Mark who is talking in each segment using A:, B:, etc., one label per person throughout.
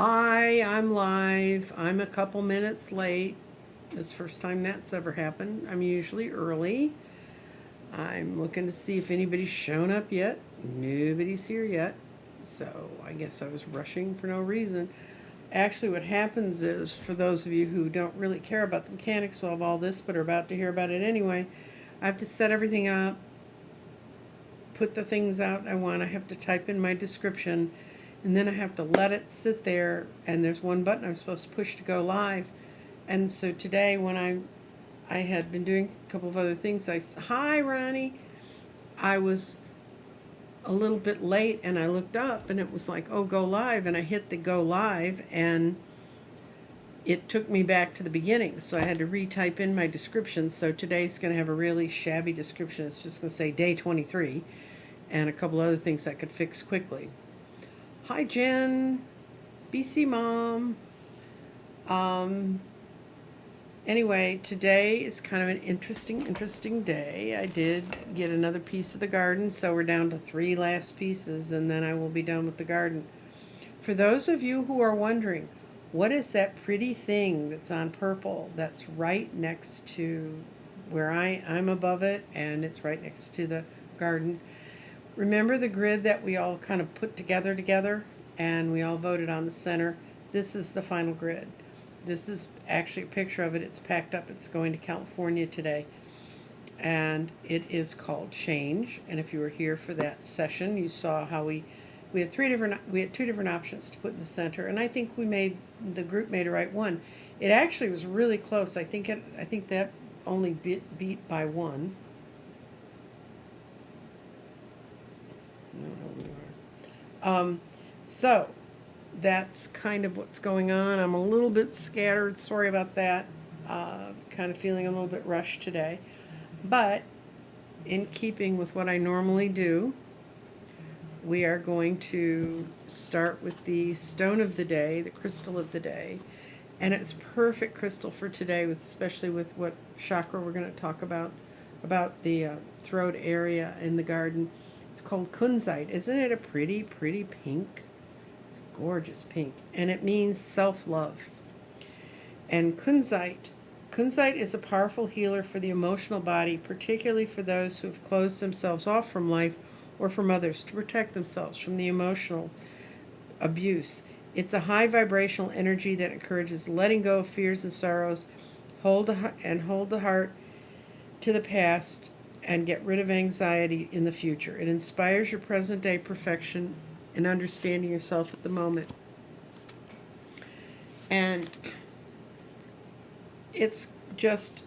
A: Hi, I'm live. I'm a couple minutes late. It's the first time that's ever happened. I'm usually early. I'm looking to see if anybody's shown up yet. Nobody's here yet. So I guess I was rushing for no reason. Actually, what happens is, for those of you who don't really care about the mechanics of all this but are about to hear about it anyway, I have to set everything up, put the things out I want. I have to type in my description, and then I have to let it sit there, and there's one button I'm supposed to push to go live. And so today, when I had been doing a couple of other things, hi Ronnie, I was a little bit late, and I looked up and it was like, oh, go live, and I hit the go live, and it took me back to the beginning, so I had to retype in my description. So today's going to have a really shabby description. It's just going to say day 23 and a couple other things I could fix quickly. Hi Jen, BC Mom. Anyway, today is kind of an interesting day. I did get another piece of the garden, so we're down to 3 last pieces, and then I will be done with the garden. For those of you who are wondering, what is that pretty thing that's on purple that's right next to where I'm above it, and it's right next to the garden? Remember the grid that we all kind of put together, and we all voted on the center? This is the final grid. This is actually a picture of it. It's packed up. It's going to California today. And it is called Change. And if you were here for that session, you saw how we had two different options to put in the center. And I think the group made a right one. It actually was really close. I think that only beat by one. No, we are. So that's kind of what's going on. I'm a little bit scattered. Sorry about that. Kind of feeling a little bit rushed today. But in keeping with what I normally do, we are going to start with the stone of the day, the crystal of the day. And it's perfect crystal for today, especially with what chakra we're going to talk about the throat area in the garden. It's called kunzite. Isn't it a pretty pink? It's a gorgeous pink. And it means self-love. And kunzite is a powerful healer for the emotional body, particularly for those who have closed themselves off from life or from others to protect themselves from the emotional abuse. It's a high vibrational energy that encourages letting go of fears and sorrows, hold the heart to the past, and get rid of anxiety in the future. It inspires your present day perfection and understanding yourself at the moment. And it's just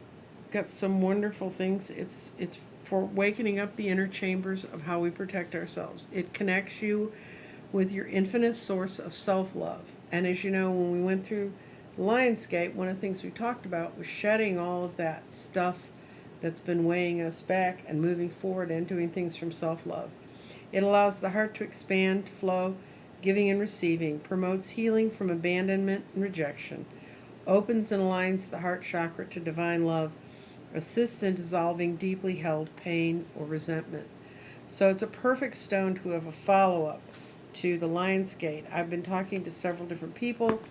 A: got some wonderful things. It's for awakening up the inner chambers of how we protect ourselves. It connects you with your infinite source of self-love. And as you know, when we went through Lionsgate, one of the things we talked about was shedding all of that stuff that's been weighing us back and moving forward and doing things from self-love. It allows the heart to expand, flow, giving and receiving, promotes healing from abandonment and rejection, opens and aligns the heart chakra to divine love, assists in dissolving deeply held pain or resentment. So it's a perfect stone to have a follow-up to the Lionsgate. I've been talking to several different people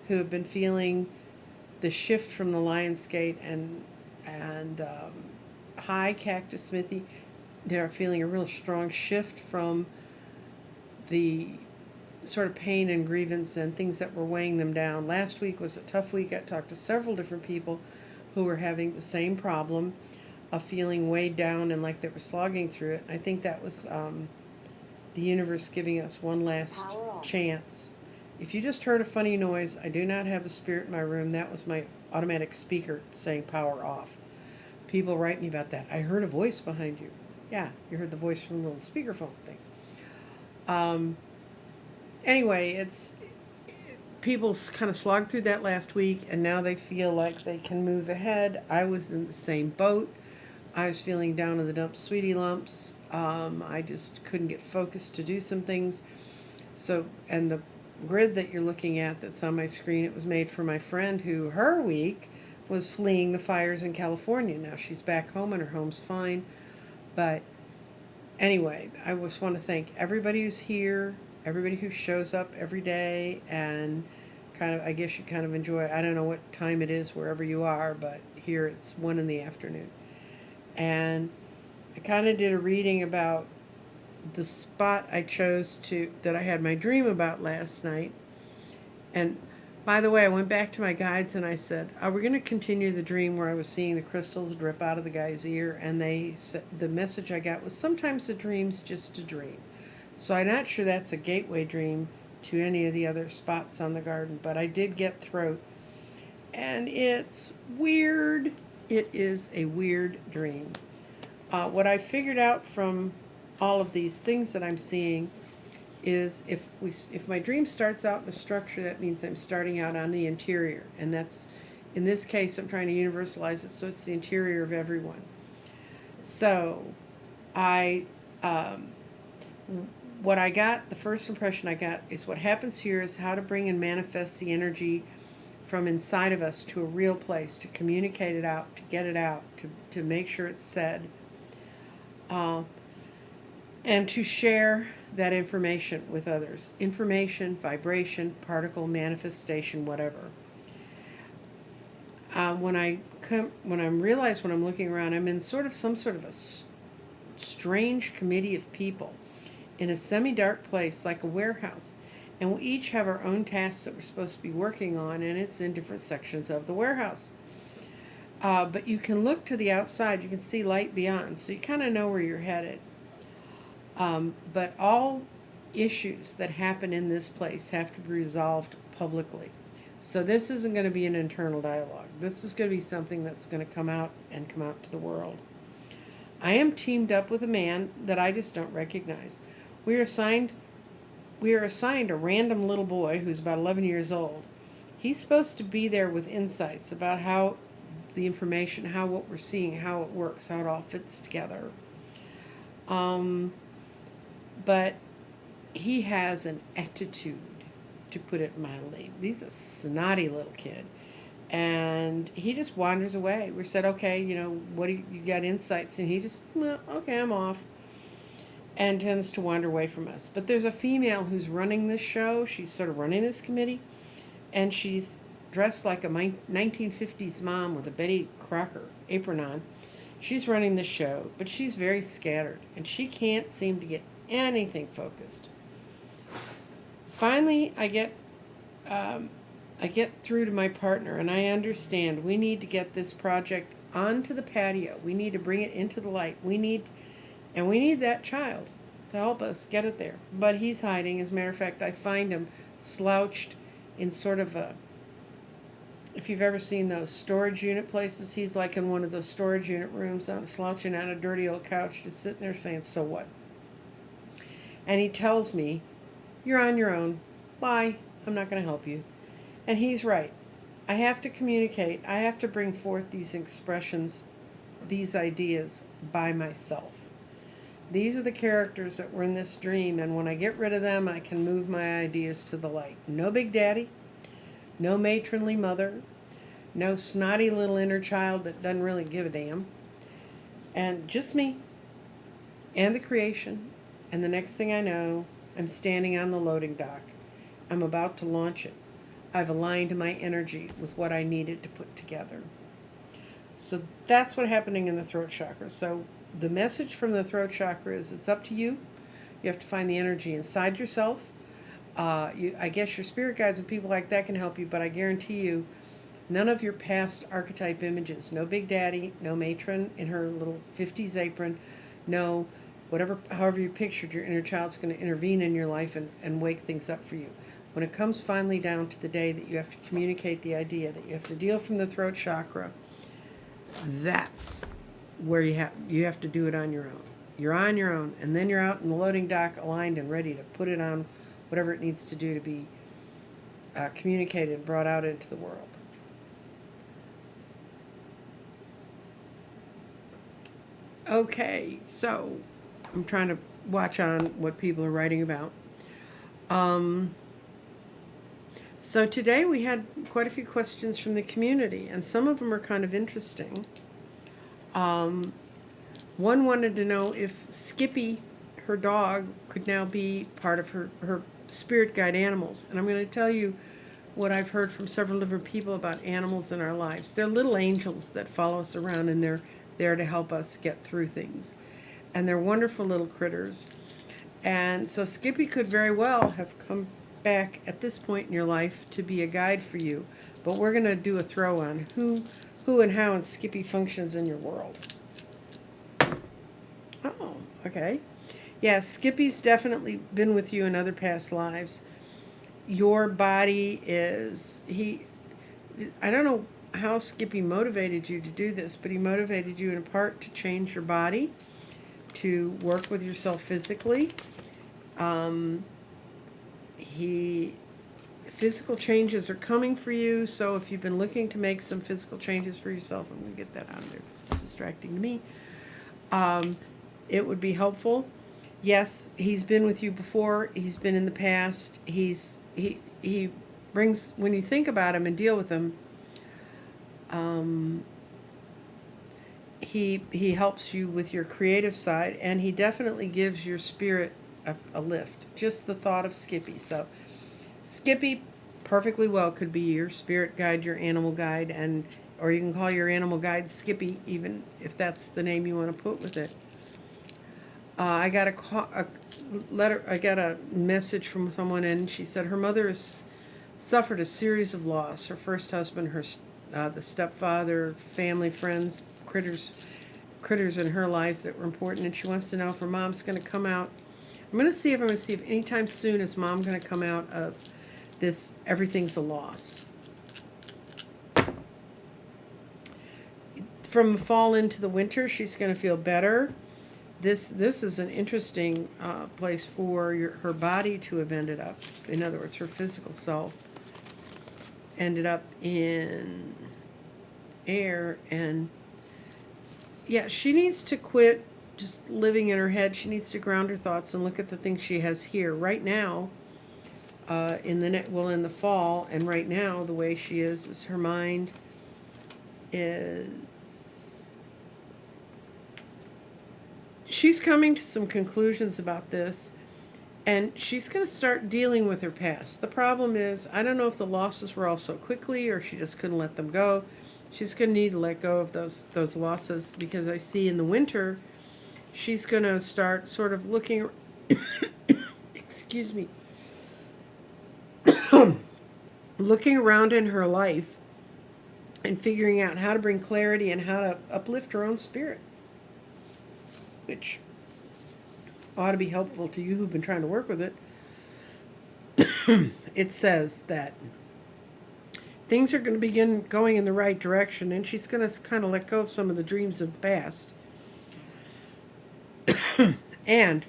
A: who have been feeling the shift from the Lionsgate, and hi, Cactus Smithy. They're feeling a real strong shift from the sort of pain and grievance and things that were weighing them down. Last week was a tough week. I talked to several different people who were having the same problem of feeling weighed down and like they were slogging through it. I think that was the universe giving us one last chance. If you just heard a funny noise, I do not have a spirit in my room. That was my automatic speaker saying power off. People write me about that. I heard a voice behind you. Yeah, you heard the voice from the little speakerphone thing. Anyway, people kind of slogged through that last week, and now they feel like they can move ahead. I was in the same boat. I was feeling down in the dumps, sweetie lumps. I just couldn't get focused to do some things. So, and the grid that you're looking at that's on my screen, it was made for my friend who, her week was fleeing the fires in California. Now she's back home and her home's fine. But anyway, I just want to thank everybody who's here. everybody who shows up every day and kind of, I guess you kind of enjoy, I don't know what time it is wherever you are, but here it's 1 in the afternoon. And I kind of did a reading about the spot I chose that I had my dream about last night. And by the way, I went back to my guides and I said, "Are we going to continue the dream where I was seeing the crystals drip out of the guy's ear?" And they said the message I got was, "Sometimes a dream's just a dream." So I'm not sure that's a gateway dream to any of the other spots on the garden, but I did get throat, and it's weird. It is a weird dream. What I figured out from all of these things that I'm seeing is if my dream starts out in the structure, that means I'm starting out on the interior, and that's, in this case, I'm trying to universalize it so it's the interior of everyone. So I what I got, the first impression I got is what happens here is how to bring and manifest the energy from inside of us to a real place, to communicate it out, to get it out, to make sure it's said, and to share that information with others. Information, vibration, particle, manifestation, whatever. When I realize when I'm looking around, I'm in some sort of a strange committee of people in a semi-dark place like a warehouse, and we each have our own tasks that we're supposed to be working on, and it's in different sections of the warehouse. But you can look to the outside, you can see light beyond, so you kind of know where you're headed. But all issues that happen in this place have to be resolved publicly. So this isn't going to be an internal dialogue. This is going to be something that's going to come out to the world. I am teamed up with a man that I just don't recognize. We are assigned a random little boy who's about 11 years old. He's supposed to be there with insights about how the information, how what we're seeing, how it works, how it all fits together. But he has an attitude, to put it mildly. He's a snotty little kid. And he just wanders away. We said, okay, what do you got insights? And he just, well, okay, I'm off. And tends to wander away from us. But there's a female who's running this show. She's sort of running this committee. And she's dressed like a 1950s mom with a Betty Crocker apron on. She's running the show, but she's very scattered. And she can't seem to get anything focused. Finally, I get through to my partner, and I understand we need to get this project onto the patio. We need to bring it into the light. We need that child to help us get it there. But he's hiding. As a matter of fact, I find him slouched in sort of a, if you've ever seen those storage unit places, he's like in one of those storage unit rooms, slouching on a dirty old couch, just sitting there saying, "So what?" And he tells me, "You're on your own. Bye. I'm not going to help you." And he's right. I have to communicate. I have to bring forth these expressions, these ideas by myself. These are the characters that were in this dream, and when I get rid of them, I can move my ideas to the light. No big daddy, no matronly mother, no snotty little inner child that doesn't really give a damn, and just me and the creation. And the next thing I know, I'm standing on the loading dock. I'm about to launch it. I've aligned my energy with what I needed to put together. So that's what's happening in the throat chakra. So the message from the throat chakra is it's up to you. You have to find the energy inside yourself. I guess your spirit guides and people like that can help you, but I guarantee you, none of your past archetype images, no big daddy, no matron in her little 50s apron, no however you pictured your inner child's going to intervene in your life and wake things up for you. When it comes finally down to the day that you have to communicate the idea, that you have to deal from the throat chakra, that's where you have to do it on your own. You're on your own, and then you're out in the loading dock aligned and ready to put it on whatever it needs to do to be communicated and brought out into the world. Okay, so I'm trying to watch on what people are writing about. So today we had quite a few questions from the community, and some of them are kind of interesting. One wanted to know if Skippy her dog could now be part of her spirit guide animals. And I'm going to tell you what I've heard from several different people about animals in our lives. They're little angels that follow us around, and they're there to help us get through things. And they're wonderful little critters. And so Skippy could very well have come back at this point in your life to be a guide for you. But we're going to do a throw on who and how and Skippy functions in your world. Oh, okay. Yeah, Skippy's definitely been with you in other past lives. Your body is, I don't know how Skippy motivated you to do this, but he motivated you in part to change your body, to work with yourself physically. Physical changes are coming for you, so if you've been looking to make some physical changes for yourself, I'm going to get that out of there because it's distracting to me. It would be helpful. Yes, he's been with you before. He's been in the past. He brings, when you think about him and deal with him, he helps you with your creative side, and he definitely gives your spirit a lift. Just the thought of Skippy. So Skippy perfectly well could be your spirit guide, your animal guide, and or you can call your animal guide Skippy, even if that's the name you want to put with it. I got a letter. I got a message from someone, and she said her mother has suffered a series of loss. Her first husband, the stepfather, family, friends, critters in her lives that were important, and she wants to know if her mom's going to come out. I'm going to see if anytime soon is mom going to come out of this. Everything's a loss. From the fall into the winter, she's going to feel better. This is an interesting place for her body to have ended up. In other words, her physical self ended up in air. And yeah, she needs to quit just living in her head. She needs to ground her thoughts and look at the things she has here right now. In the fall, and right now the way she is her mind is. She's coming to some conclusions about this, and she's going to start dealing with her past. The problem is, I don't know if the losses were all so quickly or she just couldn't let them go. She's going to need to let go of those losses, because I see in the winter she's going to start sort of looking excuse me looking around in her life and figuring out how to bring clarity and how to uplift her own spirit, which ought to be helpful to you who've been trying to work with it. It says that things are going to begin going in the right direction, and she's going to kind of let go of some of the dreams of the past. And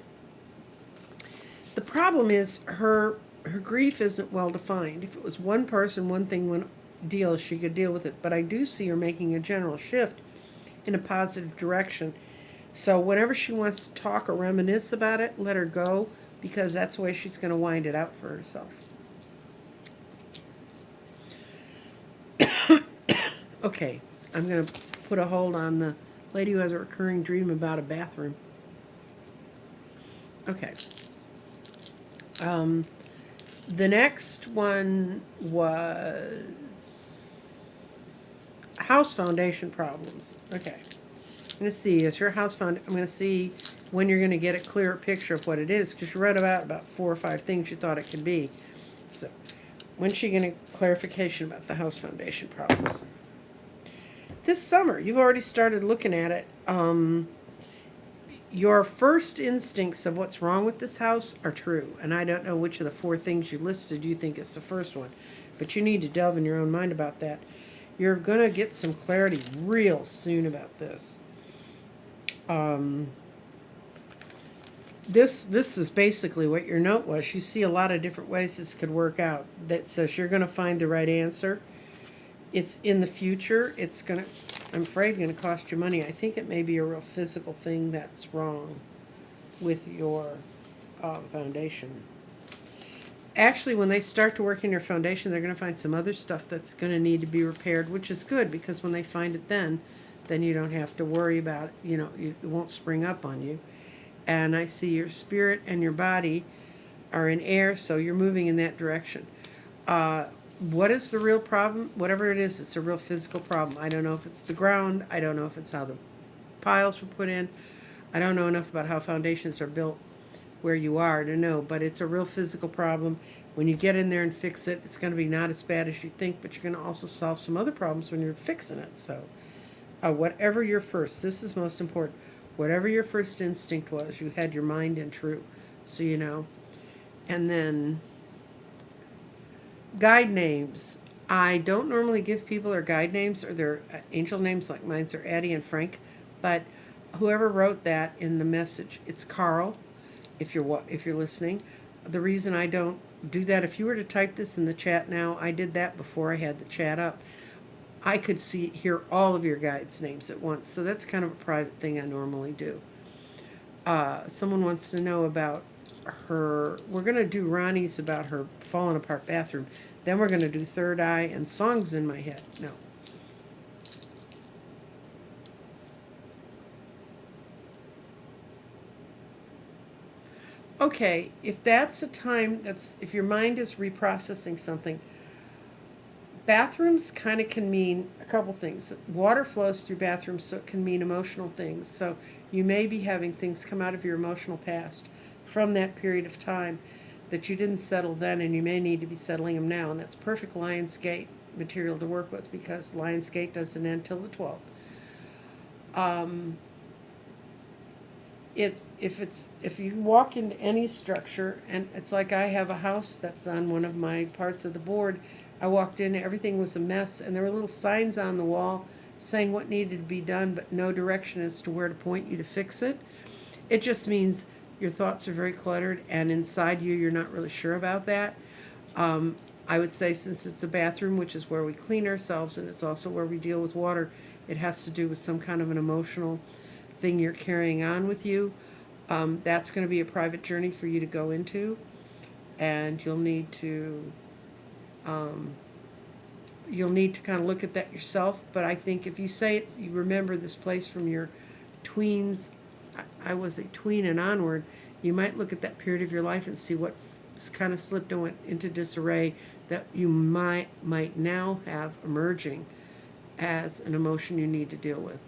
A: the problem is her grief isn't well defined. If it was one person, one thing, one deal, she could deal with it. But I do see her making a general shift in a positive direction. So whenever she wants to talk or reminisce about it, let her go, because that's the way she's going to wind it out for herself. Okay, I'm going to put a hold on the lady who has a recurring dream about a bathroom. Okay. The next one was house foundation problems. Okay. I'm going to see, is your house I'm going to see when you're going to get a clearer picture of what it is, because you read about 4 or 5 things you thought it could be. So, when's she going to clarification about the house foundation problems? This summer, you've already started looking at it. Your first instincts of what's wrong with this house are true, and I don't know which of the 4 things you listed you think is the first one, but you need to delve in your own mind about that. You're going to get some clarity real soon about this. This is basically what your note was. You see a lot of different ways this could work out. That says you're going to find the right answer. It's in the future. It's going to, I'm afraid, going to cost you money. I think it may be a real physical thing that's wrong with your foundation. Actually, when they start to work in your foundation, they're going to find some other stuff that's going to need to be repaired, which is good, because when they find it then you don't have to worry about it. You know, it won't spring up on you. And I see your spirit and your body are in air, so you're moving in that direction. What is the real problem? Whatever it is, it's a real physical problem. I don't know if it's the ground. I don't know if it's how the piles were put in. I don't know enough about how foundations are built where you are to know, but it's a real physical problem. When you get in there and fix it, it's going to be not as bad as you think, but you're going to also solve some other problems when you're fixing it. So, whatever your first, this is most important, whatever your first instinct was, you had your mind in true. So, you know. And then guide names. I don't normally give people their guide names or their angel names, like mine's are Addie and Frank, but whoever wrote that in the message, it's Carl. If you're listening, the reason I don't do that, if you were to type this in the chat now, I did that before I had the chat up. I could hear all of your guides' names at once, so that's kind of a private thing I normally do. Someone wants to know about her. We're going to do Ronnie's about her falling apart bathroom. Then we're going to do Third Eye and Songs in My Head. No. Okay, if that's a time if your mind is reprocessing something, bathrooms kind of can mean a couple things. Water flows through bathrooms, so it can mean emotional things. So you may be having things come out of your emotional past from that period of time that you didn't settle then, and you may need to be settling them now. And that's perfect Lionsgate material to work with, because Lionsgate doesn't end till the 12th. If you walk into any structure, and it's like I have a house that's on one of my parts of the board, I walked in, everything was a mess, and there were little signs on the wall saying what needed to be done, but no direction as to where to point you to fix it. It just means your thoughts are very cluttered, and inside you're not really sure about that. I would say, since it's a bathroom, which is where we clean ourselves, and it's also where we deal with water, it has to do with some kind of an emotional thing you're carrying on with you. That's going to be a private journey for you to go into, and you'll need to kind of look at that yourself. But I think if you say it, you remember this place from your tweens. I was a tween and onward. You might look at that period of your life and see what kind of slipped and went into disarray that you might now have emerging as an emotion you need to deal with.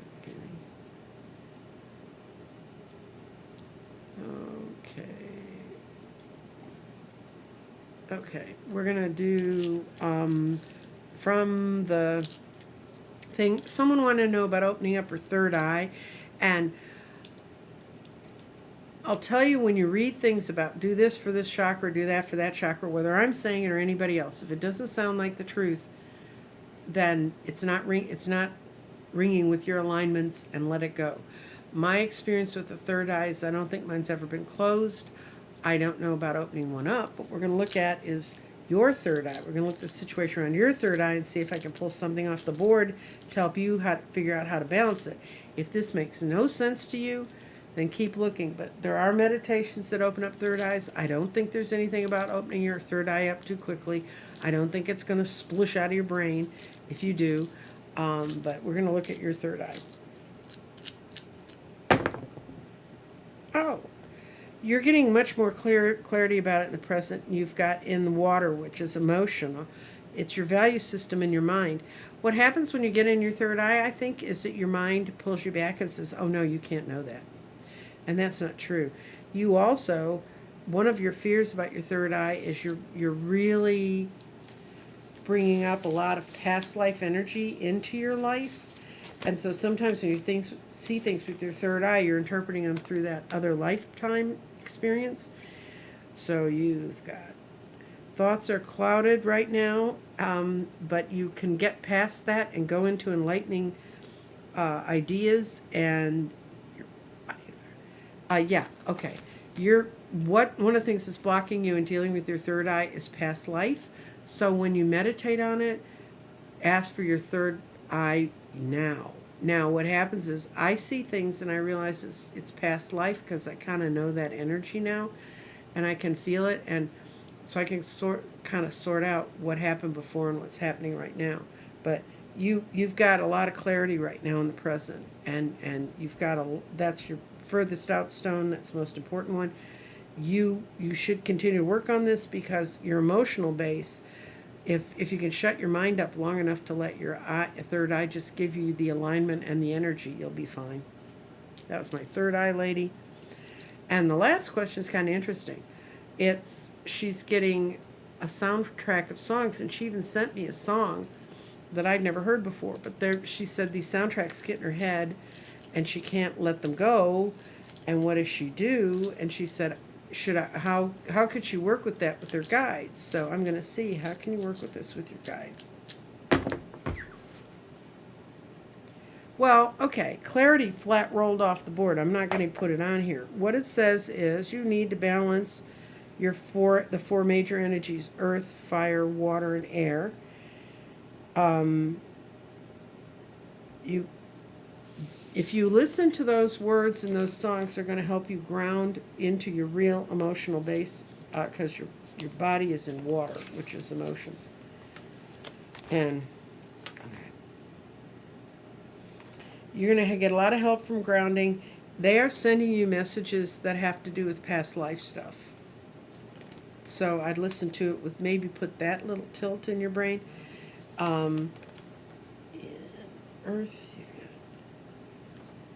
A: Okay, we're gonna do from the thing. Someone wanted to know about opening up her third eye, and I'll tell you, when you read things about do this for this chakra, do that for that chakra, whether I'm saying it or anybody else, if it doesn't sound like the truth, then it's not ringing with your alignments, and let it go. My experience with the third eye is I don't think mine's ever been closed. I don't know about opening one up. What we're going to look at is your third eye. We're going to look at the situation around your third eye and see if I can pull something off the board to help you figure out how to balance it. If this makes no sense to you, then keep looking. But there are meditations that open up third eyes. I don't think there's anything about opening your third eye up too quickly. I don't think it's going to splish out of your brain if you do. But we're going to look at your third eye. Oh. You're getting much more clarity about it in the present. You've got in the water, which is emotional. It's your value system in your mind. What happens when you get in your third eye, I think, is that your mind pulls you back and says, oh no, you can't know that. And that's not true. You also, one of your fears about your third eye is you're really bringing up a lot of past life energy into your life. And so sometimes when you see things with your third eye, you're interpreting them through that other lifetime experience. So you've got thoughts are clouded right now, but you can get past that and go into enlightening ideas. And yeah, okay. One of the things that's blocking you in dealing with your third eye is past life. So when you meditate on it, ask for your third eye now. Now, what happens is I see things and I realize it's past life, because I kind of know that energy now, and I can feel it, and so I can sort out what happened before and what's happening right now. But you've got a lot of clarity right now in the present, and you've got that's your furthest out stone. That's the most important one. You should continue to work on this because your emotional base, if you can shut your mind up long enough to let your third eye just give you the alignment and the energy, you'll be fine. That was my third eye lady. And the last question is kind of interesting. She's getting a soundtrack of songs, and she even sent me a song that I'd never heard before. But she said these soundtracks get in her head, and she can't let them go. And what does she do? And she said, how could she work with that with her guides? So I'm going to see, how can you work with this with your guides? Well, okay, clarity flat rolled off the board. I'm not going to put it on here. What it says is you need to balance the four major energies: earth, fire, water, and air. If you listen to those words and those songs, they're going to help you ground into your real emotional base, because your body is in water, which is emotions. And you're going to get a lot of help from grounding. They are sending you messages that have to do with past life stuff. So I'd listen to it with, maybe put that little tilt in your brain. Earth,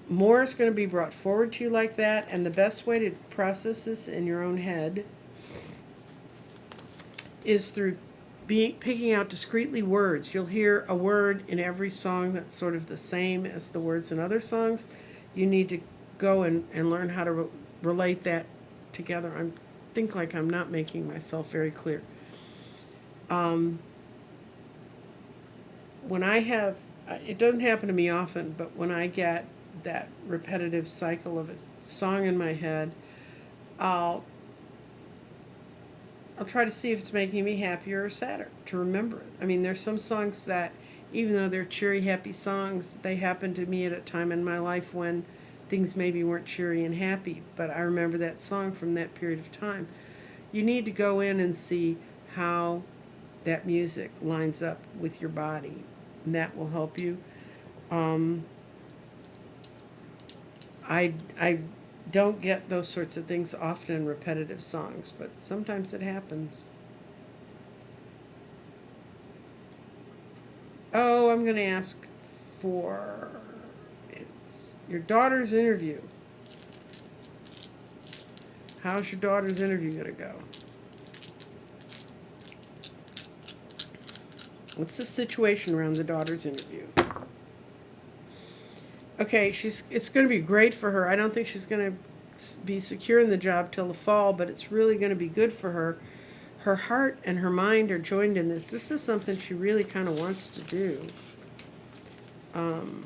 A: more is going to be brought forward to you like that, and the best way to process this in your own head is through picking out discreetly words. You'll hear a word in every song that's sort of the same as the words in other songs. You need to go and learn how to relate that together. I think like I'm not making myself very clear. When I have, it doesn't happen to me often, but when I get that repetitive cycle of a song in my head, I'll try to see if it's making me happier or sadder, to remember it. I mean, there's some songs that, even though they're cheery, happy songs, they happened to me at a time in my life when things maybe weren't cheery and happy, but I remember that song from that period of time. You need to go in and see how that music lines up with your body, and that will help you. I don't get those sorts of things often in repetitive songs, but sometimes it happens. Oh, I'm going to ask for, it's your daughter's interview. How's your daughter's interview going to go? What's the situation around the daughter's interview? Okay, it's going to be great for her. I don't think she's going to be secure in the job till the fall, but it's really going to be good for her. Her heart and her mind are joined in this. This is something she really kind of wants to do. Mind,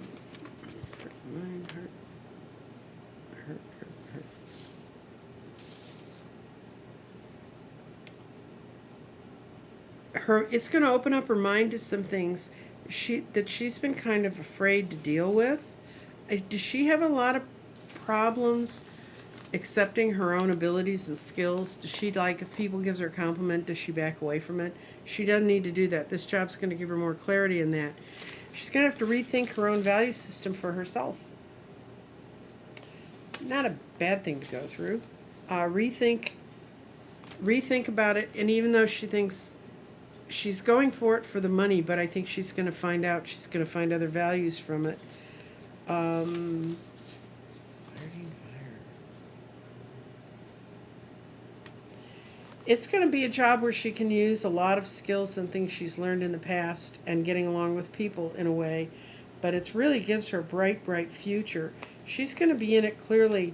A: heart. It's going to open up her mind to some things that she's been kind of afraid to deal with. Does she have a lot of problems accepting her own abilities and skills? Does she, like, if people gives her a compliment, does she back away from it? She doesn't need to do that. This job's going to give her more clarity in that. She's going to have to rethink her own value system for herself. Not a bad thing to go through. Rethink about it, and even though she thinks she's going for it for the money, but I think she's going to find other values from it. It's going to be a job where she can use a lot of skills and things she's learned in the past and getting along with people in a way, but it really gives her a bright, bright future. She's going to be in it clearly.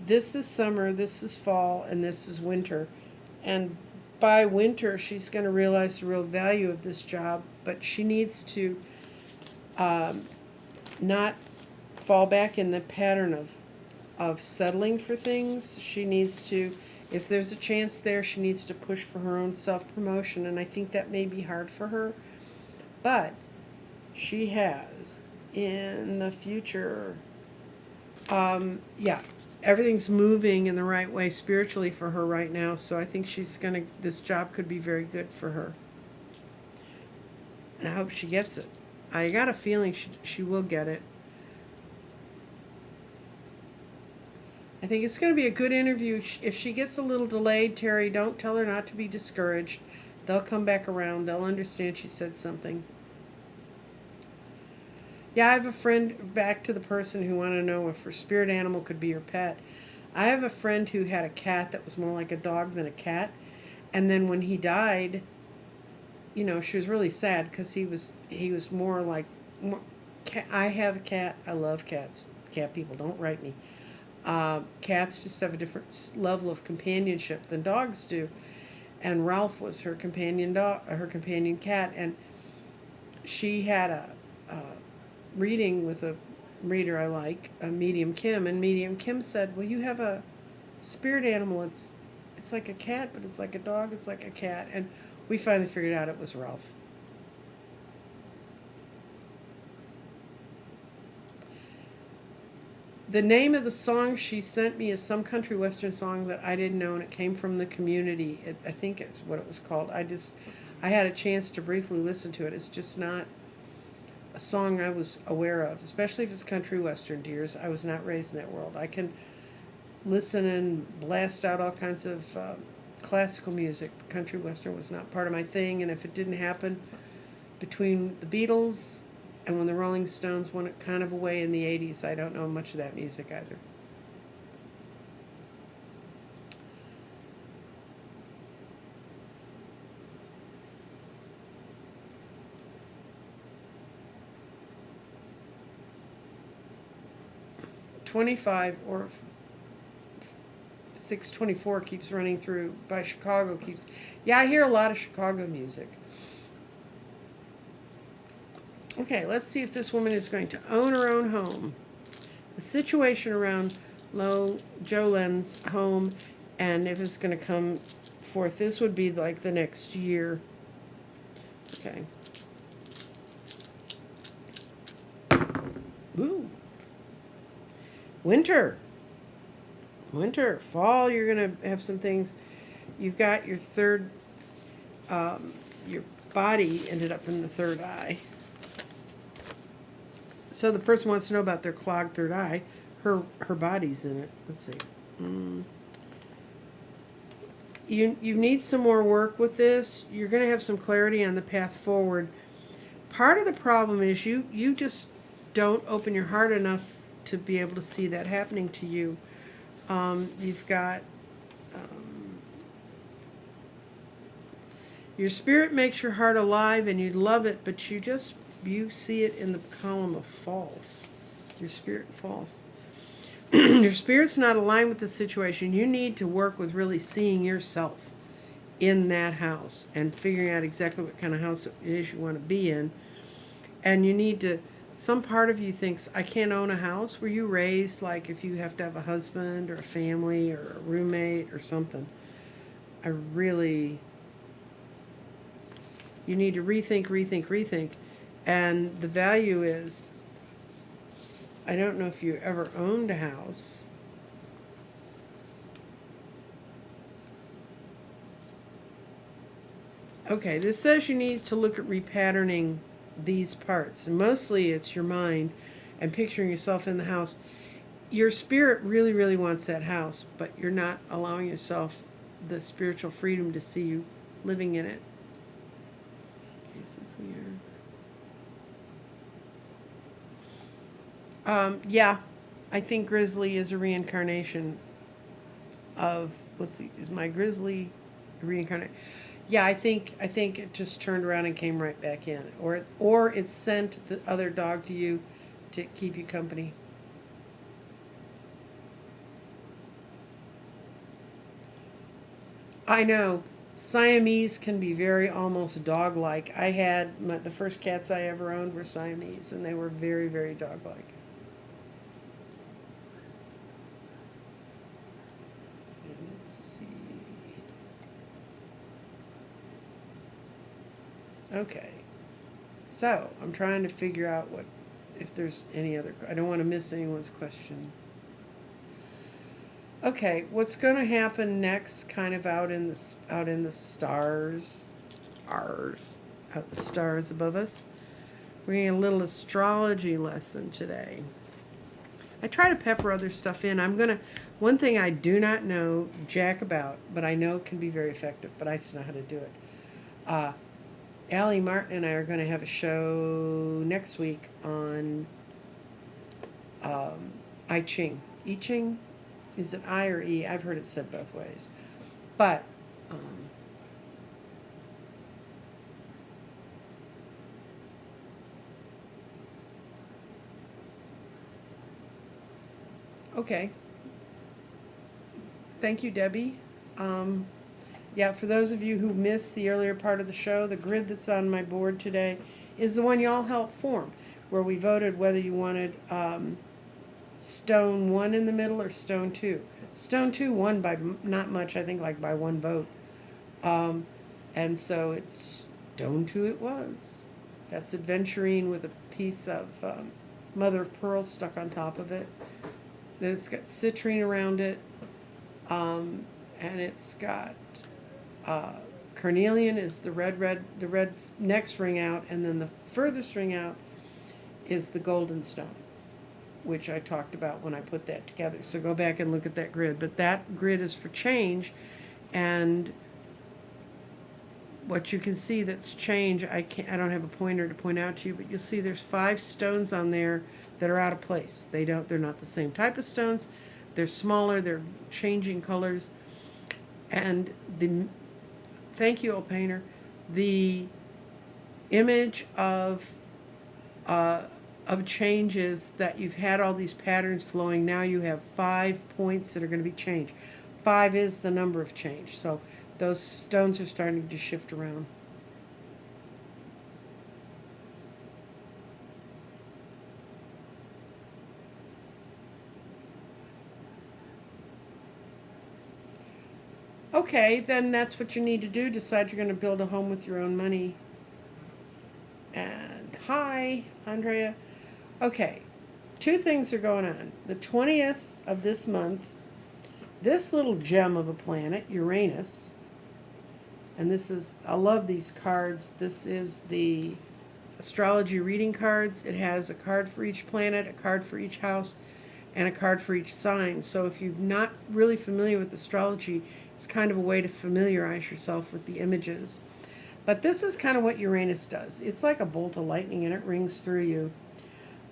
A: This is summer, this is fall, and this is winter. And by winter, she's going to realize the real value of this job, but she needs to not fall back in the pattern of settling for things. She needs to, if there's a chance there, she needs to push for her own self-promotion, and I think that may be hard for her, but she has in the future, everything's moving in the right way spiritually for her right now, so I think this job could be very good for her. And I hope she gets it. I got a feeling she will get it. I think it's going to be a good interview. If she gets a little delayed, Terry, don't tell her not to be discouraged. They'll come back around. They'll understand she said something. Yeah, I have a friend, back to the person who wanted to know if her spirit animal could be her pet. I have a friend who had a cat that was more like a dog than a cat. And then when he died, you know, she was really sad because he was more like more, I have a cat. I love cats. Cat people, don't write me. Cats just have a different level of companionship than dogs do, and Ralph was her companion dog, her companion cat, and she had a reading with a reader I like, a medium Kim, and medium Kim said, "Well, you have a spirit animal. It's like a cat, but it's like a dog. It's like a cat," and we finally figured out it was Ralph. The name of the song she sent me is some country western song that I didn't know, and it came from the community. I think it's what it was called. I had a chance to briefly listen to it. It's just not a song I was aware of, especially if it's country western, dears. I was not raised in that world. I can listen and blast out all kinds of classical music. Country western was not part of my thing, and if it didn't happen between the Beatles and when the Rolling Stones went kind of away in the 80s, I don't know much of that music either. .25 or 624 keeps running through by Chicago keeps. Yeah, I hear a lot of Chicago music. Okay, let's see if this woman is going to own her own home. The situation around Lo Jolen's home, and if it's going to come forth, this would be like the next year. Okay. Ooh. Winter. Fall, you're going to have some things. You've got your your body ended up in the third eye. So the person wants to know about their clogged third eye. Her body's in it. Let's see. You need some more work with this. You're going to have some clarity on the path forward. Part of the problem is you just don't open your heart enough to be able to see that happening to you. You've got your spirit makes your heart alive and you love it, but you see it in the column of false. Your spirit false. Your spirit's not aligned with the situation. You need to work with really seeing yourself in that house and figuring out exactly what kind of house it is you want to be in. And you need to, some part of you thinks, I can't own a house. Were you raised like if you have to have a husband or a family or a roommate or something? You need to rethink. And the value is, I don't know if you ever owned a house. Okay, this says you need to look at repatterning these parts. And mostly it's your mind and picturing yourself in the house. Your spirit really, really wants that house, but you're not allowing yourself the spiritual freedom to see you living in it. Okay, since we are... yeah, I think Grizzly is a reincarnation of, let's see, is my Grizzly reincarnate? Yeah, I think it just turned around and came right back in, or it sent the other dog to you to keep you company. I know Siamese can be very almost dog-like. I had the first cats I ever owned were Siamese, and they were very, very dog-like. Let's see. Okay. So, I'm trying to figure out if there's any other, I don't want to miss anyone's question. Okay, what's going to happen next, kind of out in the stars, out the stars above us? We're getting a little astrology lesson today. I try to pepper other stuff in. One thing I do not know jack about, but I know can be very effective, but I just know how to do it. Allie Martin and I are going to have a show next week on I Ching. I Ching? Is it I or E? I've heard it said both ways. But okay. Thank you, Debbie. Yeah, for those of you who missed the earlier part of the show, the grid that's on my board today is the one y'all helped form, where we voted whether you wanted stone 1 in the middle or stone 2. Stone 2 won by not much, I think like by 1 vote. And so it's stone 2 it was. That's adventurine with a piece of mother of pearl stuck on top of it. Then it's got citrine around it. And it's got carnelian is the red next ring out, and then the furthest ring out is the golden stone, which I talked about when I put that together. So go back and look at that grid. But that grid is for change, and what you can see that's change, I don't have a pointer to point out to you, but you'll see there's 5 stones on there that are out of place. They're not the same type of stones. They're smaller, they're changing colors. And thank you, old painter, the image of changes that you've had all these patterns flowing. Now you have 5 points that are going to be changed. 5 is the number of change. So those stones are starting to shift around. Okay, then that's what you need to do. Decide you're going to build a home with your own money. And hi, Andrea. Okay, 2 things are going on. The 20th of this month, this little gem of a planet, Uranus, and I love these cards. This is the astrology reading cards. It has a card for each planet, a card for each house, and a card for each sign. So if you're not really familiar with astrology, it's kind of a way to familiarize yourself with the images. But this is kind of what Uranus does. It's like a bolt of lightning, and it rings through you.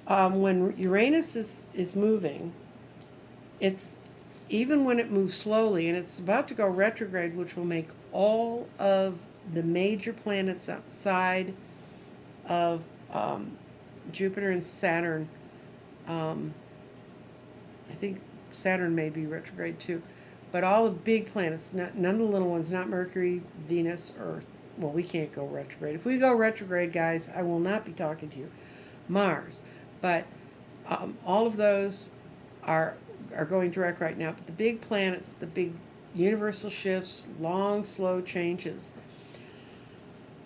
A: When Uranus is moving, it's even when it moves slowly, and it's about to go retrograde, which will make all of the major planets outside of Jupiter and Saturn. I think Saturn may be retrograde too. But all the big planets, none of the little ones, not Mercury, Venus, Earth. Well, we can't go retrograde. If we go retrograde, guys, I will not be talking to you. Mars. But all of those are going direct right now. But the big planets, the big universal shifts, long, slow changes,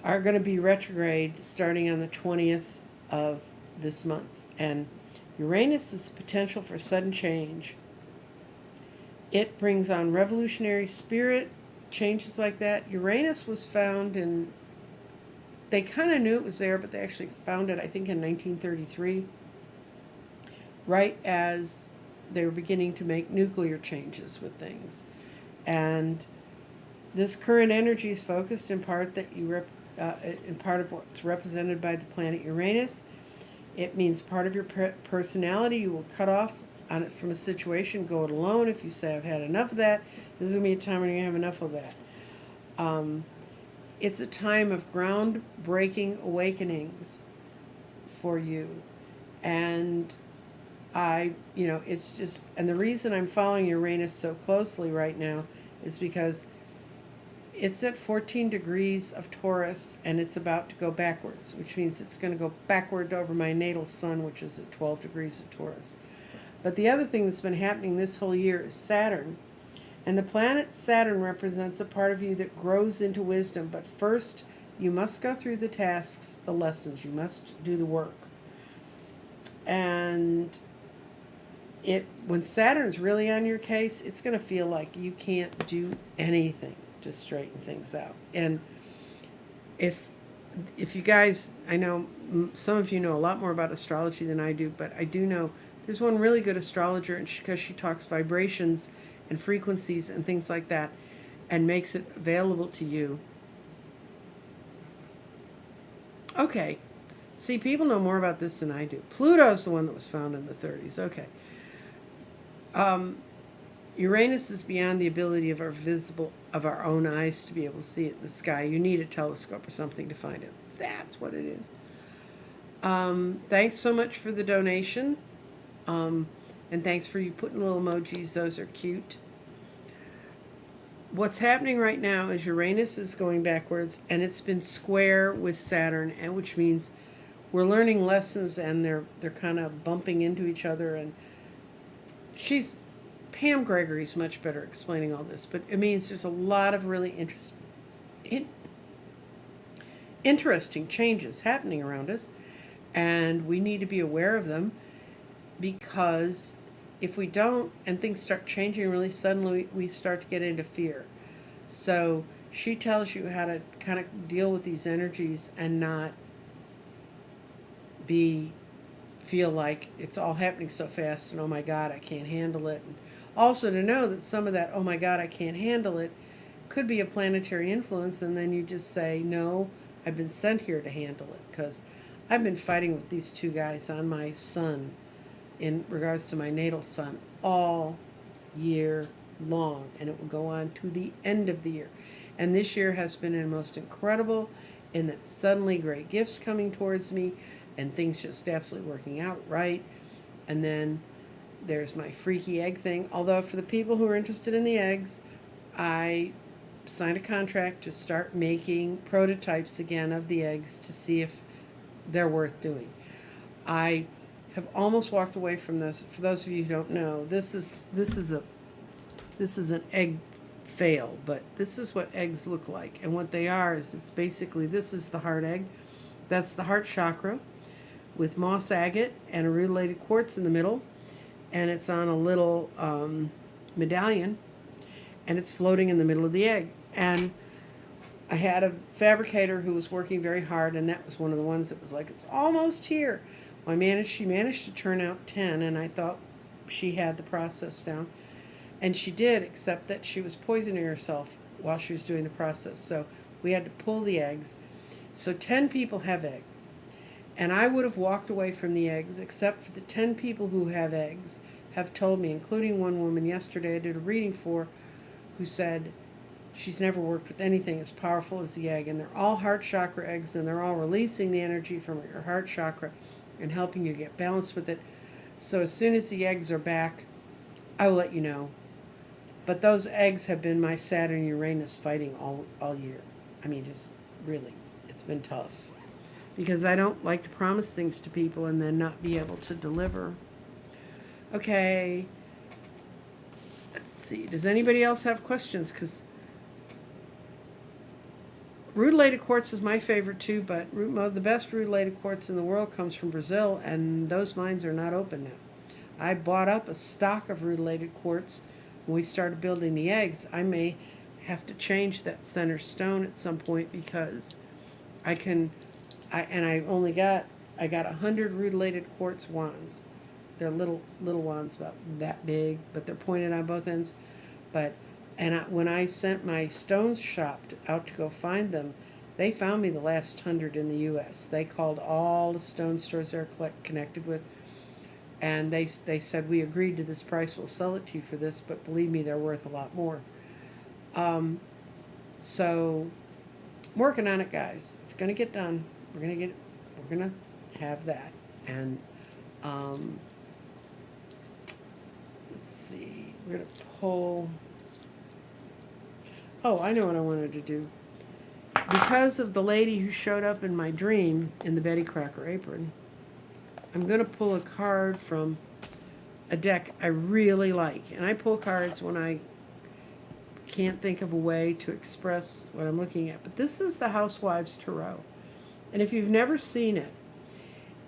A: are going to be retrograde starting on the 20th of this month. And Uranus is the potential for sudden change. It brings on revolutionary spirit, changes like that. Uranus was found they kind of knew it was there, but they actually found it, I think, in 1933, right as they were beginning to make nuclear changes with things. And this current energy is focused in part in part of what's represented by the planet Uranus. It means part of your personality you will cut off on it from a situation, go it alone. If you say, I've had enough of that, this is going to be a time when you're going to have enough of that. It's a time of groundbreaking awakenings for you. And it's just, and the reason I'm following Uranus so closely right now is because it's at 14 degrees of Taurus, and it's about to go backwards, which means it's going to go backward over my natal sun, which is at 12 degrees of Taurus. But the other thing that's been happening this whole year is Saturn. And the planet Saturn represents a part of you that grows into wisdom. But first, you must go through the tasks, the lessons. You must do the work. And when Saturn's really on your case, it's going to feel like you can't do anything to straighten things out. And if you guys, I know some of you know a lot more about astrology than I do, but I do know There's one really good astrologer, and because she talks vibrations and frequencies and things like that, and makes it available to you. Okay. See, people know more about this than I do. Pluto's the one that was found in the 30s. Okay. Uranus is beyond the ability of our own eyes to be able to see it in the sky. You need a telescope or something to find it. That's what it is. Thanks so much for the donation. And thanks for you putting little emojis. Those are cute. What's happening right now is Uranus is going backwards, and it's been square with Saturn, and which means we're learning lessons, and they're kind of bumping into each other. And Pam Gregory's much better explaining all this, but it means there's a lot of really interesting changes happening around us, and we need to be aware of them, because if we don't and things start changing really suddenly, we start to get into fear. So she tells you how to kind of deal with these energies and not feel like it's all happening so fast and oh my God, I can't handle it. And also to know that some of that oh my God, I can't handle it could be a planetary influence, and then you just say, no, I've been sent here to handle it, because I've been fighting with these two guys on my sun in regards to my natal sun all year long, and it will go on to the end of the year. And this year has been the most incredible in that suddenly great gifts coming towards me and things just absolutely working out right. And then there's my freaky egg thing. Although for the people who are interested in the eggs, I signed a contract to start making prototypes again of the eggs to see if they're worth doing. I have almost walked away from this. For those of you who don't know, this is an egg fail, but this is what eggs look like. And what they are is, it's basically, this is the heart egg. That's the heart chakra with moss agate and a rutilated quartz in the middle, and it's on a little medallion, and it's floating in the middle of the egg. And I had a fabricator who was working very hard, and that was one of the ones that was like, it's almost here. Well, she managed to turn out 10, and I thought she had the process down. And she did, except that she was poisoning herself while she was doing the process. So we had to pull the eggs. So 10 people have eggs. And I would have walked away from the eggs, except for the 10 people who have eggs have told me, including one woman yesterday I did a reading for, who said she's never worked with anything as powerful as the egg. And they're all heart chakra eggs, and they're all releasing the energy from your heart chakra and helping you get balanced with it. So as soon as the eggs are back, I will let you know. But those eggs have been my Saturn Uranus fighting all year. I mean, just really, it's been tough. Because I don't like to promise things to people and then not be able to deliver. Okay. Let's see. Does anybody else have questions? Because rutilated quartz is my favorite too, but the best rutilated quartz in the world comes from Brazil, and those mines are not open now. I bought up a stock of rutilated quartz when we started building the eggs. I may have to change that center stone at some point, because I got 100 rutilated quartz wands. They're little wands about that big, but they're pointed on both ends. When I sent my stone shop out to go find them, they found me the last 100 in the U.S. They called all the stone stores they're connected with, and they said, we agreed to this price, we'll sell it to you for this, but believe me, they're worth a lot more. So I'm working on it, guys. It's going to get done. We're going to have that. And let's see, we're going to pull. Oh, I know what I wanted to do. Because of the lady who showed up in my dream in the Betty Crocker apron, I'm going to pull a card from a deck I really like. And I pull cards when I can't think of a way to express what I'm looking at. But this is the Housewives Tarot. And if you've never seen it,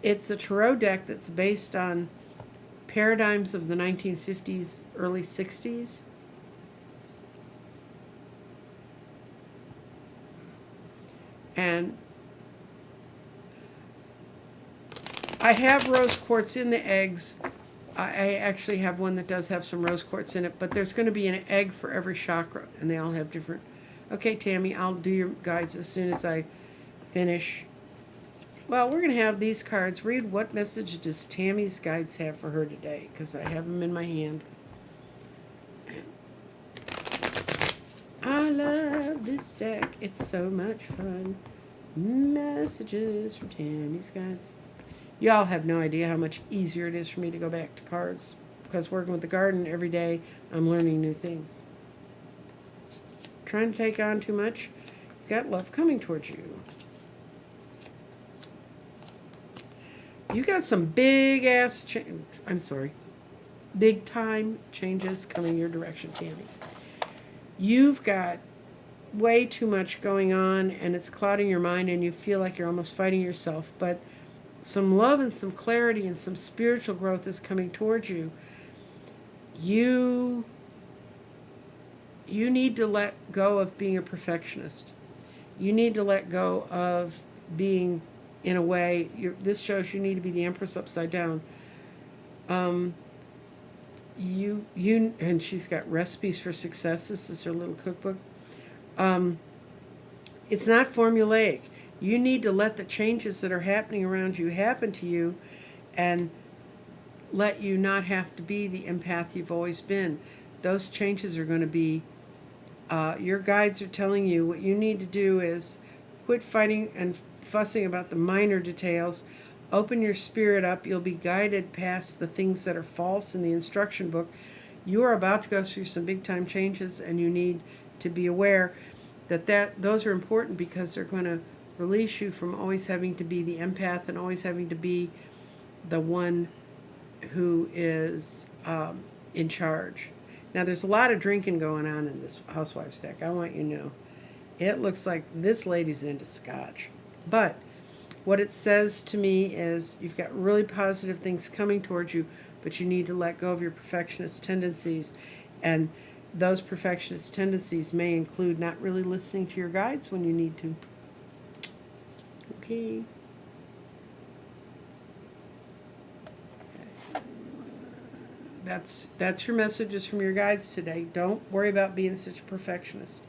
A: it's a tarot deck that's based on paradigms of the 1950s, early 60s. And I have rose quartz in the eggs I actually have one that does have some rose quartz in it, but there's going to be an egg for every chakra, and they all have different. Okay, Tammy, I'll do your guides as soon as I finish. Well, we're going to have these cards. Read what message does Tammy's guides have for her today, because I have them in my hand. I love this deck. It's so much fun. Messages from Tammy's guides. Y'all have no idea how much easier it is for me to go back to cards, because working with the garden every day, I'm learning new things. Trying to take on too much, you've got love coming towards you. You got some big time changes coming your direction, Tammy. You've got way too much going on, and it's clouding your mind, and you feel like you're almost fighting yourself, but some love and some clarity and some spiritual growth is coming towards you. You need to let go of being a perfectionist. You need to let go of being, in a way, this shows you need to be the Empress upside down. And she's got recipes for success. This is her little cookbook. It's not formulaic. You need to let the changes that are happening around you happen to you, and let you not have to be the empath you've always been. Those changes are going to be, your guides are telling you what you need to do is quit fighting and fussing about the minor details. Open your spirit up. You'll be guided past the things that are false in the instruction book. You are about to go through some big time changes, and you need to be aware that those are important, because they're going to release you from always having to be the empath and always having to be the one who is in charge. Now, there's a lot of drinking going on in this Housewives deck. I want you to know. It looks like this lady's into scotch. But what it says to me is you've got really positive things coming towards you, but you need to let go of your perfectionist tendencies. And those perfectionist tendencies may include not really listening to your guides when you need to. Okay. That's your messages from your guides today. Don't worry about being such a perfectionist.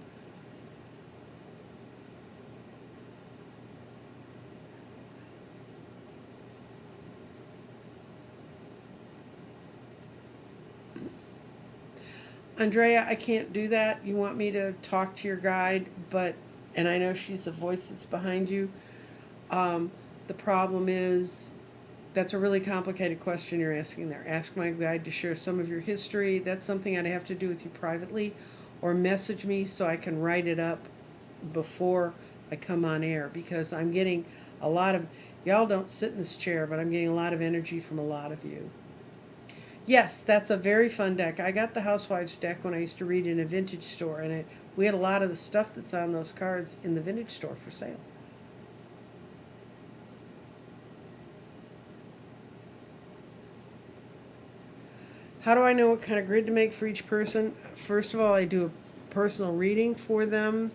A: Andrea, I can't do that. You want me to talk to your guide, and I know she's the voice that's behind you. The problem is, that's a really complicated question you're asking there. Ask my guide to share some of your history. That's something I'd have to do with you privately, or message me so I can write it up before I come on air, because I'm getting a lot of, y'all don't sit in this chair, but I'm getting a lot of energy from a lot of you. Yes, that's a very fun deck. I got the Housewives deck when I used to read in a vintage store, and we had a lot of the stuff that's on those cards in the vintage store for sale. How do I know what kind of grid to make for each person? First of all, I do a personal reading for them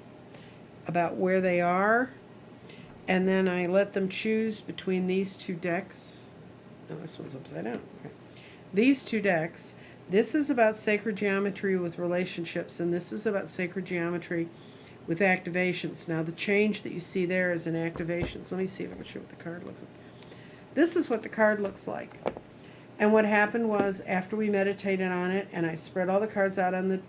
A: about where they are, and then I let them choose between these two decks. Oh, this one's upside down. Okay. These two decks. This is about sacred geometry with relationships, and this is about sacred geometry with activations. Now, the change that you see there is in activations. Let me see if I can show what the card looks like. This is what the card looks like. And what happened was, after we meditated on it and I spread all the cards out on the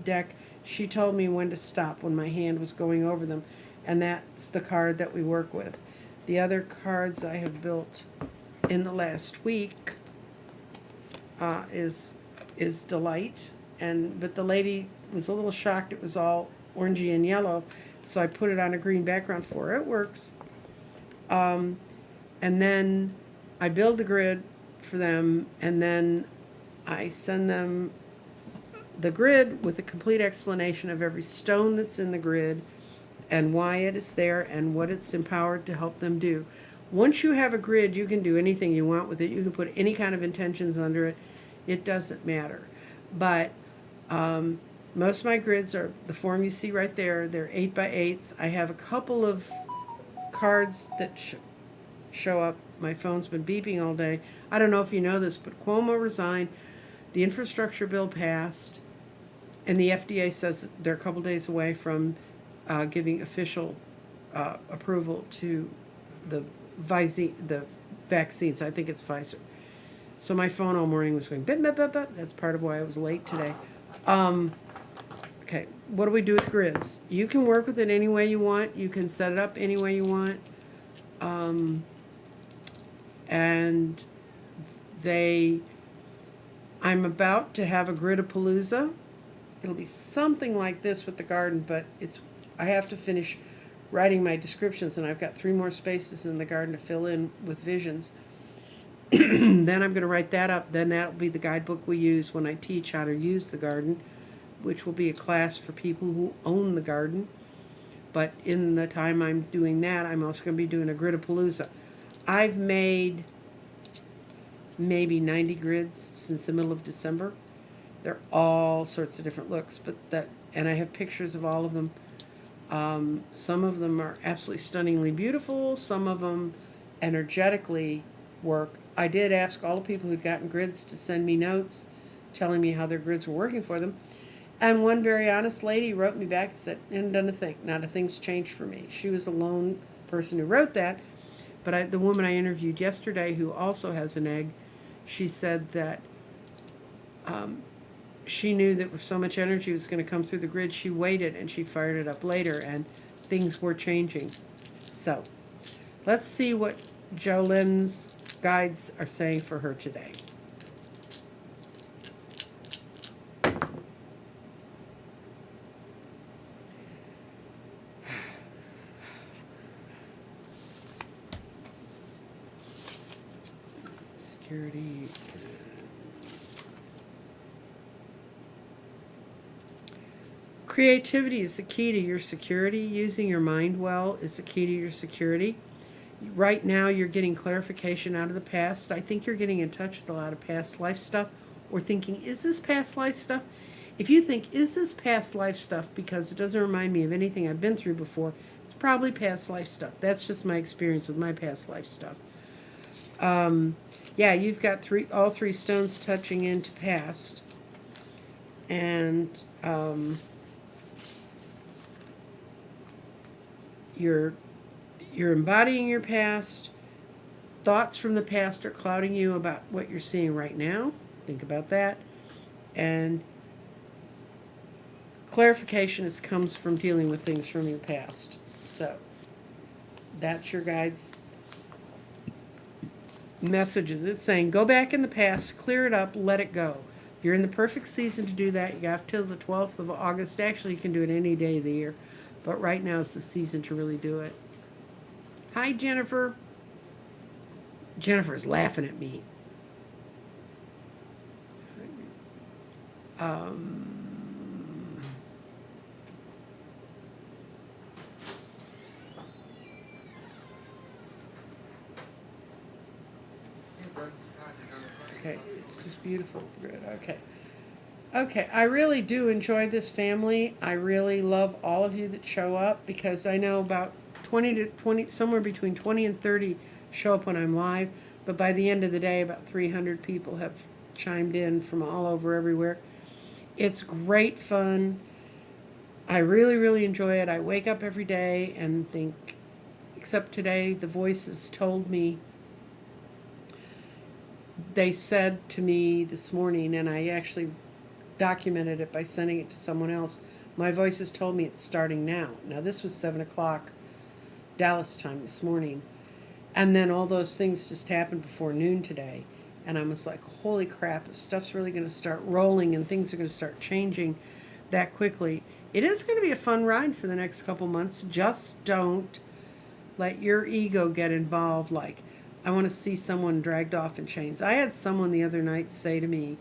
A: deck, she told me when to stop when my hand was going over them. And that's the card that we work with. The other cards I have built in the last week is Delight. But the lady was a little shocked it was all orangey and yellow, so I put it on a green background for her. It works. And then I build the grid for them, and then I send them the grid with a complete explanation of every stone that's in the grid and why it is there and what it's empowered to help them do. Once you have a grid, you can do anything you want with it. You can put any kind of intentions under it. It doesn't matter. But most of my grids are the form you see right there. They're 8x8s. I have a couple of cards that show up. My phone's been beeping all day. I don't know if you know this, but Cuomo resigned. The infrastructure bill passed, and the FDA says they're a couple days away from giving official approval to the the vaccines. I think it's Pfizer. So my phone all morning was going bip, bip, bip, bip. That's part of why I was late today. Okay, what do we do with grids? You can work with it any way you want. You can set it up any way you want. And I'm about to have a Gridapalooza. It'll be something like this with the garden, but I have to finish writing my descriptions, and I've got 3 more spaces in the garden to fill in with visions. Then I'm going to write that up. Then that'll be the guidebook we use when I teach how to use the garden, which will be a class for people who own the garden. But in the time I'm doing that, I'm also going to be doing a Gridapalooza. I've made maybe 90 grids since the middle of December. They're all sorts of different looks, and I have pictures of all of them. Some of them are absolutely stunningly beautiful. Some of them energetically work. I did ask all the people who'd gotten grids to send me notes telling me how their grids were working for them. And one very honest lady wrote me back and said, "Hadn't done a thing. Not a thing's changed for me." She was a lone person who wrote that. But the woman I interviewed yesterday, who also has an egg, she said that she knew that with so much energy was going to come through the grid, she waited and she fired it up later, and things were changing. So let's see what Jolene's guides are saying for her today. Security. Creativity is the key to your security. Using your mind well is the key to your security. Right now, you're getting clarification out of the past. I think you're getting in touch with a lot of past life stuff, or thinking, is this past life stuff? If you think, is this past life stuff because it doesn't remind me of anything I've been through before, it's probably past life stuff. That's just my experience with my past life stuff. Yeah, you've got all three stones touching into past. And you're embodying your past. Thoughts from the past are clouding you about what you're seeing right now. Think about that. And clarification comes from dealing with things from your past. So that's your guide's messages. It's saying, go back in the past, clear it up, let it go. You're in the perfect season to do that. You got till the 12th of August. Actually, you can do it any day of the year. But right now is the season to really do it. Hi, Jennifer. Jennifer's laughing at me. Okay, it's just beautiful. Good. Okay. Okay, I really do enjoy this family. I really love all of you that show up, because I know about 20, somewhere between 20 and 30 show up when I'm live, but by the end of the day, about 300 people have chimed in from all over everywhere. It's great fun. I really, really enjoy it. I wake up every day and think, except today, the voices told me, they said to me this morning, and I actually documented it by sending it to someone else. My voices told me it's starting now. Now, this was 7 o'clock Dallas time this morning. And then all those things just happened before noon today. And I was like, holy crap, if stuff's really going to start rolling and things are going to start changing that quickly, it is going to be a fun ride for the next couple months. Just don't let your ego get involved. Like, I want to see someone dragged off in chains. I had someone the other night say to me,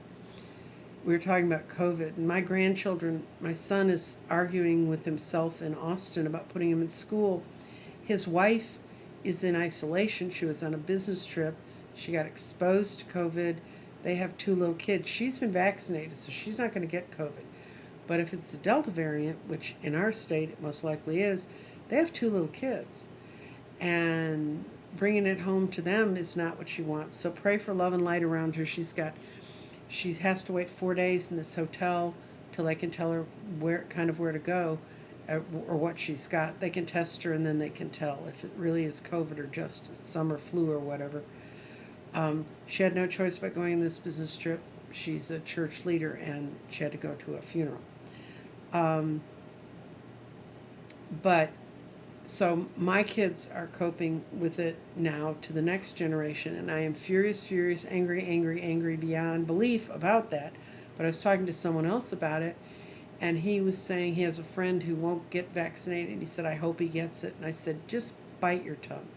A: we were talking about COVID, and my grandchildren, my son is arguing with himself in Austin about putting him in school. His wife is in isolation. She was on a business trip. She got exposed to COVID. They have 2 little kids. She's been vaccinated, so she's not going to get COVID. But if it's the Delta variant, which in our state it most likely is, they have 2 little kids. And bringing it home to them is not what she wants. So pray for love and light around her. She has to wait 4 days in this hotel till they can tell her where to go, or what she's got. They can test her and then they can tell if it really is COVID or just summer flu or whatever. She had no choice but going on this business trip. She's a church leader and she had to go to a funeral. But so my kids are coping with it now to the next generation, and I am furious, angry beyond belief about that. But I was talking to someone else about it, and he was saying he has a friend who won't get vaccinated. He said, I hope he gets it. And I said, just bite your tongue.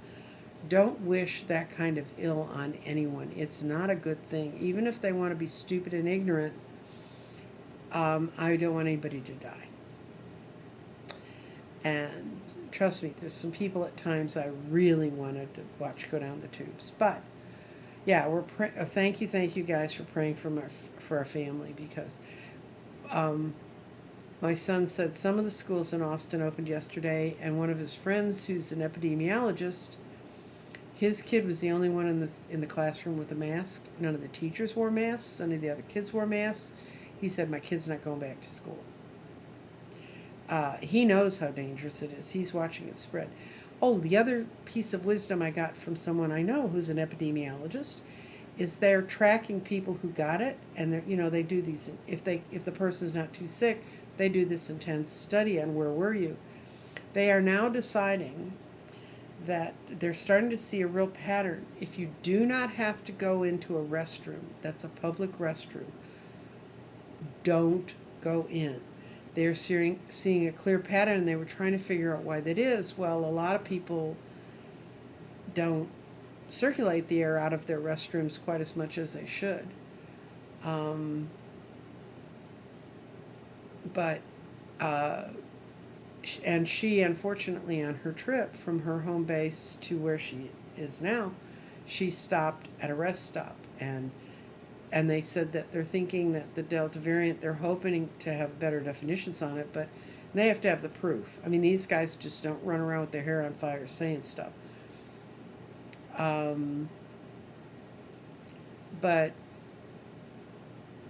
A: Don't wish that kind of ill on anyone. It's not a good thing. Even if they want to be stupid and ignorant, I don't want anybody to die. And trust me, there's some people at times I really wanted to watch go down the tubes. But yeah, thank you guys for praying for our family, because my son said some of the schools in Austin opened yesterday, and one of his friends who's an epidemiologist, his kid was the only one in the classroom with a mask. None of the teachers wore masks. None of the other kids wore masks. He said, my kid's not going back to school. He knows how dangerous it is. He's watching it spread. Oh, the other piece of wisdom I got from someone I know who's an epidemiologist is they're tracking people who got it, and they do these. If the person's not too sick, they do this intense study on where were you. They are now deciding that they're starting to see a real pattern. If you do not have to go into a restroom, that's a public restroom, don't go in. They're seeing a clear pattern, and they were trying to figure out why that is. Well, a lot of people don't circulate the air out of their restrooms quite as much as they should. And she, unfortunately, on her trip from her home base to where she is now, she stopped at a rest stop, and they said that they're thinking that the Delta variant, they're hoping to have better definitions on it, but they have to have the proof. I mean, these guys just don't run around with their hair on fire saying stuff. But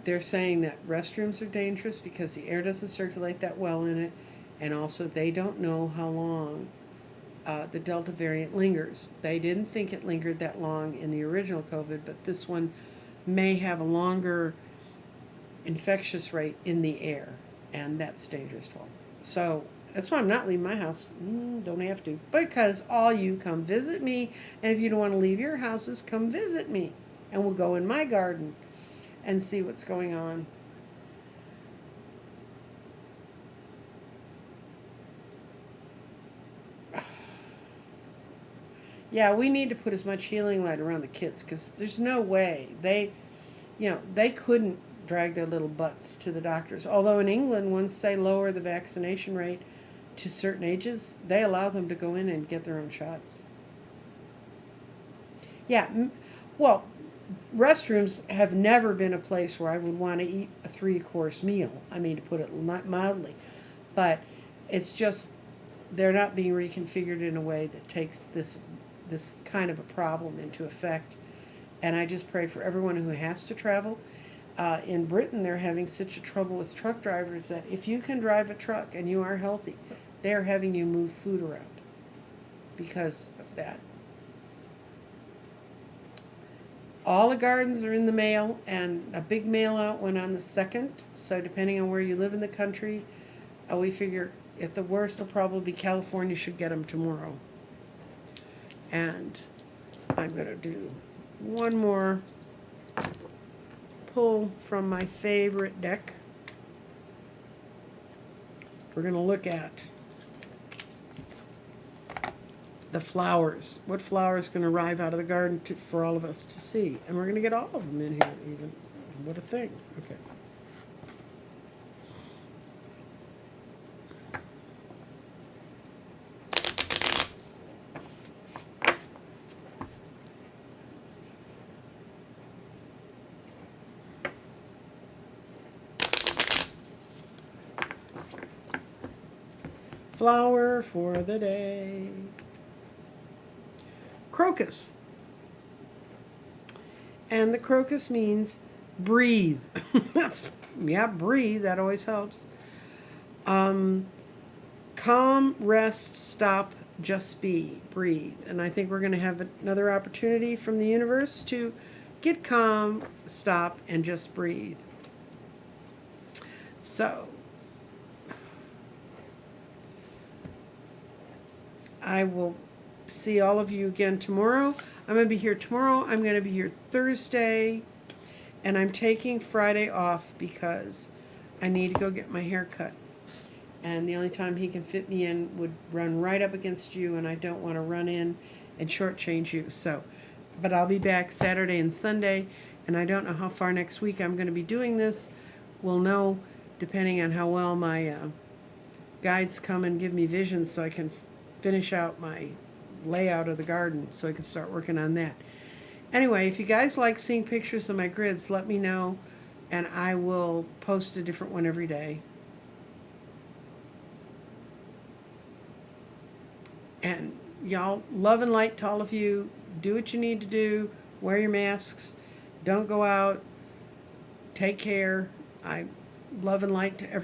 A: they're saying that restrooms are dangerous because the air doesn't circulate that well in it, and also they don't know how long the Delta variant lingers. They didn't think it lingered that long in the original COVID, but this one may have a longer infectious rate in the air, and that's dangerous to all. So that's why I'm not leaving my house. Don't have to, because all you come visit me, and if you don't want to leave your houses, come visit me, and we'll go in my garden and see what's going on. Yeah, we need to put as much healing light around the kids, because there's no way they couldn't drag their little butts to the doctors. Although in England, once they lower the vaccination rate to certain ages, they allow them to go in and get their own shots. Yeah, well, restrooms have never been a place where I would want to eat a 3-course meal. I mean, to put it mildly. But it's just they're not being reconfigured in a way that takes this kind of a problem into effect. And I just pray for everyone who has to travel. In Britain, they're having such a trouble with truck drivers that if you can drive a truck and you are healthy, they're having you move food around because of that. All the gardens are in the mail, and a big mail out went on the 2nd. So depending on where you live in the country, we figure at the worst it'll probably be California should get them tomorrow. And I'm going to do one more pull from my favorite deck. We're going to look at the flowers. What flower is going to arrive out of the garden for all of us to see? And we're going to get all of them in here even. What a thing. Okay. Flower for the day. crocus. And the crocus means breathe. Breathe. That always helps. Calm, rest, stop, just be, breathe. And I think we're going to have another opportunity from the universe to get calm, stop, and just breathe. So, I will see all of you again tomorrow. I'm going to be here tomorrow. I'm going to be here Thursday. And I'm taking Friday off because I need to go get my hair cut. And the only time he can fit me in would run right up against you, and I don't want to run in and shortchange you. So, but I'll be back Saturday and Sunday, and I don't know how far next week I'm going to be doing this. We'll know depending on how well my guides come and give me visions so I can finish out my layout of the garden so I can start working on that. Anyway, if you guys like seeing pictures of my grids, let me know, and I will post a different one every day. And y'all, love and light to all of you. Do what you need to do. Wear your masks. Don't go out. Take care. I love and light to everyone.